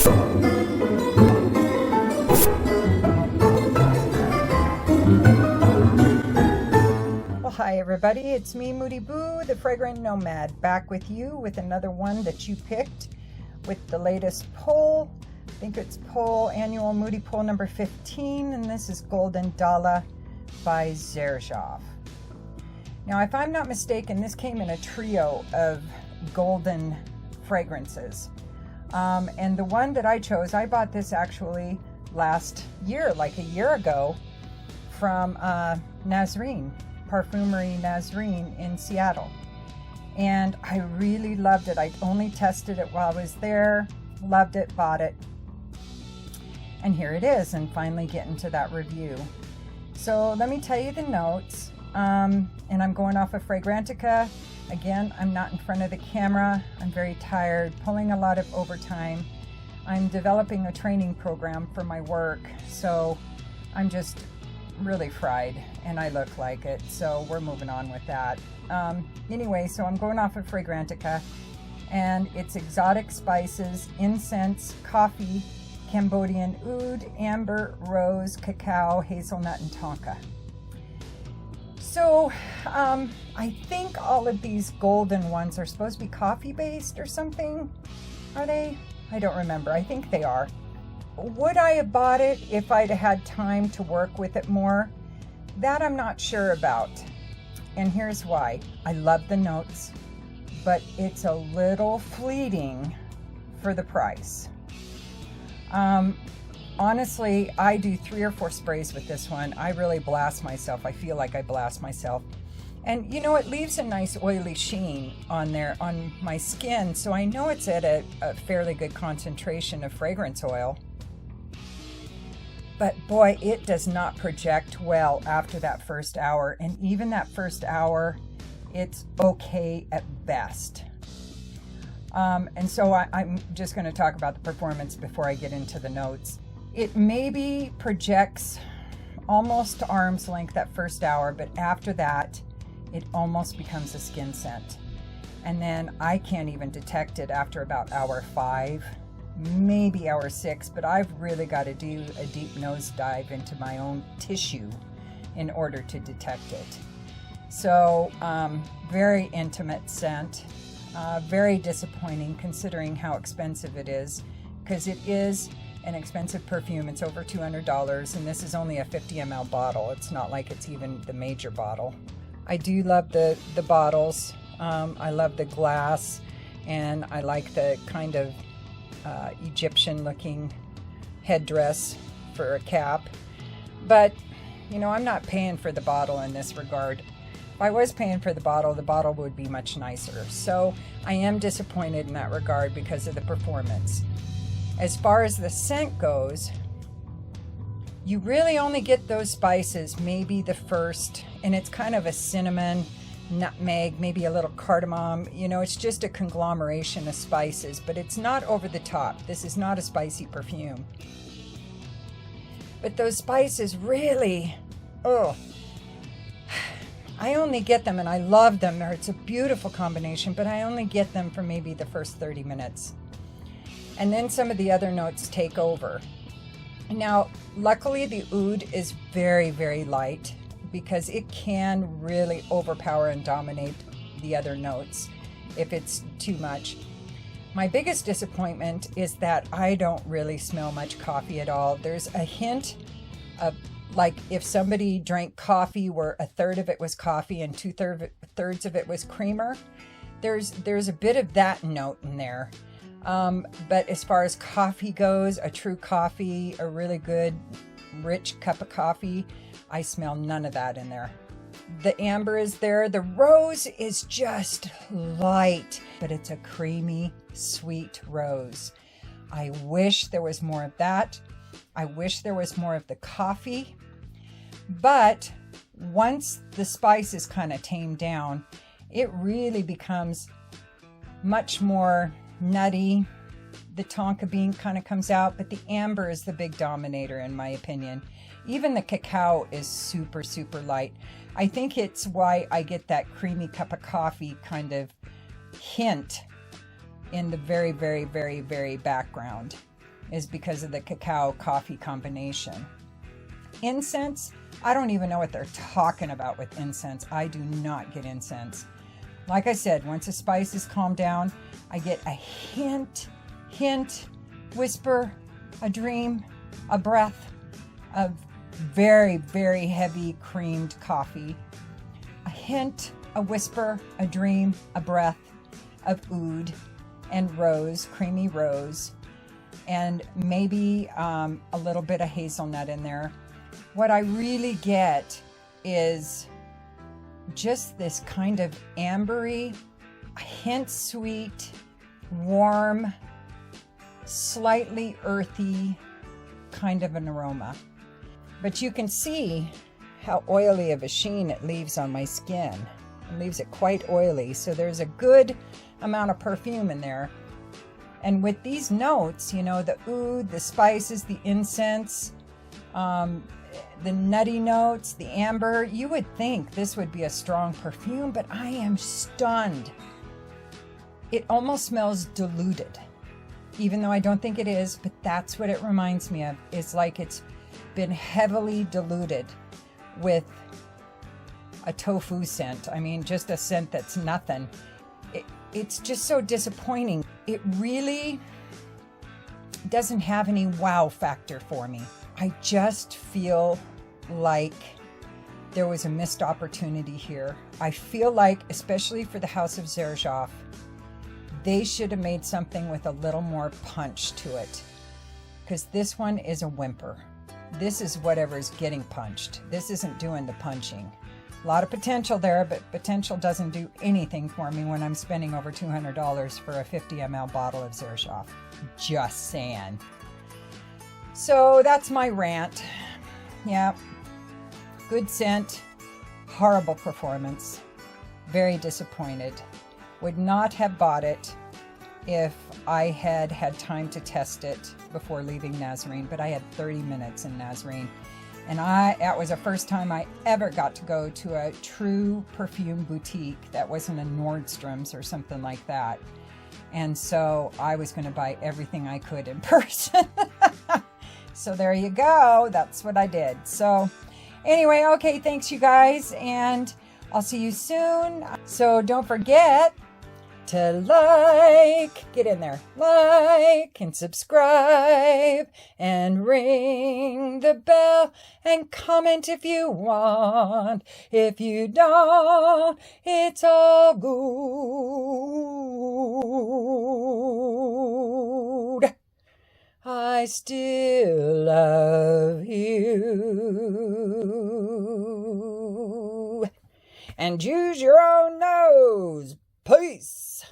Hi everybody, it's me, Moody Boo, the Fragrant Nomad, back with you with another one that you picked with the latest poll. I think it's Annual Moody Poll number 15, and this is Golden Dallah by Xerjoff. Now, if I'm not mistaken, this came in a trio of golden fragrances. And the one that I chose, I bought this actually last year, like a year ago, from Nazarene. Perfumery Nazarene in Seattle, and I really loved it. I only tested it while I was there, loved it, bought it, and here it is, and finally getting to that review. So let me tell you the notes, and I'm going off of Fragrantica. Again, I'm not in front of the camera. I'm very tired, pulling a lot of overtime. I'm developing a training program for my work, so I'm just really fried, and I look like it, so we're moving on with that. Anyway, so I'm going off of Fragrantica, and it's exotic spices, incense, coffee, Cambodian oud, amber, rose, cacao, hazelnut, and tonka. So I think all of these golden ones are supposed to be coffee based or something. Are they? I don't remember. I think they are. Would I have bought it if I'd had time to work with it more? That I'm not sure about. And here's why. I love the notes, but it's a little fleeting for the price. Honestly, I do 3 or 4 sprays with this one. I really blast myself. I feel like I blast myself. And you know, it leaves a nice oily sheen on there on my skin, so I know it's at a fairly good concentration of fragrance oil. But boy, it does not project well after that first hour. And even that first hour, it's okay at best. And so I'm just going to talk about the performance before I get into the notes. It maybe projects almost to arm's length that first hour, but after that, it almost becomes a skin scent. And then I can't even detect it after about hour 5. Maybe hour 6, but I've really got to do a deep nose dive into my own tissue in order to detect it. So very intimate scent, very disappointing considering how expensive it is, because it is an expensive perfume. It's over $200, and this is only a 50 ml bottle. It's not like it's even the major bottle. I do love the bottles. I love the glass, and I like the kind of Egyptian looking headdress for a cap. But you know, I'm not paying for the bottle in this regard. If I was paying for the bottle would be much nicer. So I am disappointed in that regard because of the performance. As far as the scent goes, you really only get those spices maybe the first, and it's kind of a cinnamon, nutmeg, maybe a little cardamom. You know, it's just a conglomeration of spices, but it's not over the top. This is not a spicy perfume. But those spices really, I only get them, and I love them. It's a beautiful combination, but I only get them for maybe the first 30 minutes. And then some of the other notes take over. Now, luckily the oud is very, very light, because it can really overpower and dominate the other notes if it's too much. My biggest disappointment is that I don't really smell much coffee at all. There's a hint of, like, if somebody drank coffee where a third of it was coffee and 2/3 of it was creamer, there's a bit of that note in there. But as far as coffee goes, a true coffee, a really good rich cup of coffee, I smell none of that in there. The amber is there. The rose is just light, but it's a creamy, sweet rose. I wish there was more of that. I wish there was more of the coffee. But once the spice is kind of tamed down, it really becomes much more nutty. The tonka bean kind of comes out, but the amber is the big dominator in my opinion. Even the cacao is super, super light. I think it's why I get that creamy cup of coffee kind of hint in the very, very, very, very background. is because of the cacao coffee combination. Incense, I don't even know what they're talking about with incense. I do not get incense. Like I said, once the spices calm down, I get a hint, whisper, a dream, a breath of very, very heavy creamed coffee. A hint, a whisper, a dream, a breath of oud and rose, creamy rose, and maybe a little bit of hazelnut in there. What I really get is just this kind of ambery, a hint sweet, warm, slightly earthy kind of an aroma. But you can see how oily of a sheen it leaves on my skin. It leaves it quite oily, so there's a good amount of perfume in there. And with these notes, you know, the oud, the spices, the incense, the nutty notes, the amber, you would think this would be a strong perfume, but I am stunned. It almost smells diluted, even though I don't think it is, but that's what it reminds me of. It's like it's been heavily diluted with a tofu scent. I mean, just a scent that's nothing. It's just so disappointing. It really doesn't have any wow factor for me. I just feel like there was a missed opportunity here. I feel like, especially for the House of Xerjoff, they should have made something with a little more punch to it, because this one is a whimper. This is whatever's getting punched. This isn't doing the punching. A lot of potential there, but potential doesn't do anything for me when I'm spending over $200 for a 50 ml bottle of Xerjoff. Just saying. So that's my rant. Yeah, good scent, horrible performance, very disappointed. Would not have bought it if I had had time to test it before leaving Nazarene, but I had 30 minutes in Nazarene. And that was the first time I ever got to go to a true perfume boutique that wasn't a Nordstrom's or something like that. And so I was going to buy everything I could in person. So there you go. That's what I did. So anyway, okay, thanks you guys, and I'll see you soon. So don't forget to get in there, like and subscribe and ring the bell and comment if you want. If you don't, it's all good. I still love you. And use your own nose. Peace.